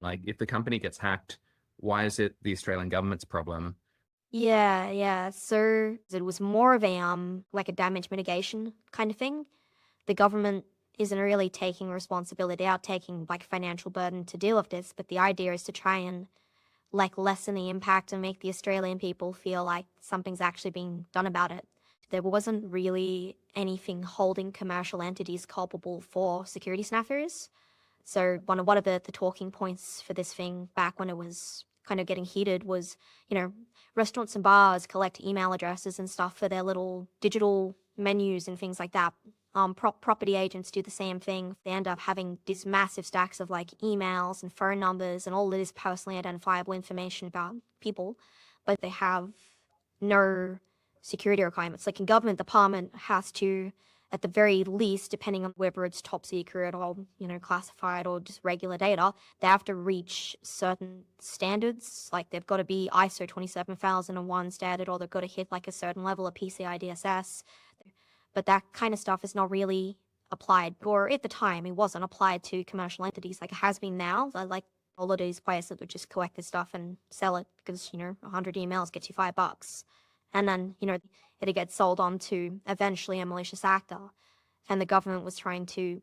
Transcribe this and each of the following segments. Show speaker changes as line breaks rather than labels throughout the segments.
Like, if the company gets hacked, why is it the Australian government's problem?
Yeah. So it was more of a like a damage mitigation kind of thing. The government isn't really taking responsibility out, taking like financial burden to deal with this, but the idea is to try and like lessen the impact and make the Australian people feel like something's actually being done about it. There wasn't really anything holding commercial entities culpable for security snaffers. So one of the talking points for this thing back when it was kind of getting heated was, restaurants and bars collect email addresses and stuff for their little digital menus and things like that. Property agents do the same thing. They end up having these massive stacks of like emails and phone numbers and all this personally identifiable information about people, but they have no security requirements. Like a government department has to, at the very least, depending on whether it's top secret or, classified or just regular data, they have to reach certain standards. Like they've got to be ISO 27001 standard, or they've got to hit like a certain level of PCI DSS. But that kind of stuff is not really applied, or at the time, it wasn't applied to commercial entities like it has been now. Like all of these places that would just collect this stuff and sell it because, 100 emails gets you $5. And then, it gets sold on to eventually a malicious actor. And the government was trying to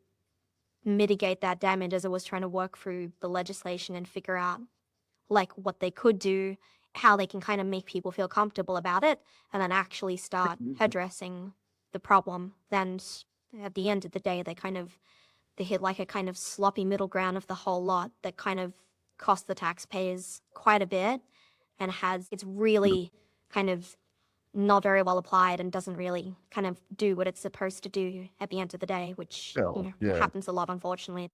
mitigate that damage as it was trying to work through the legislation and figure out like what they could do, how they can kind of make people feel comfortable about it, and then actually start addressing the problem. Then at the end of the day, they hit like a kind of sloppy middle ground of the whole lot that kind of cost the taxpayers quite a bit and it's really kind of not very well applied and doesn't really kind of do what it's supposed to do at the end of the day, which
Well, yeah.
happens a lot, unfortunately.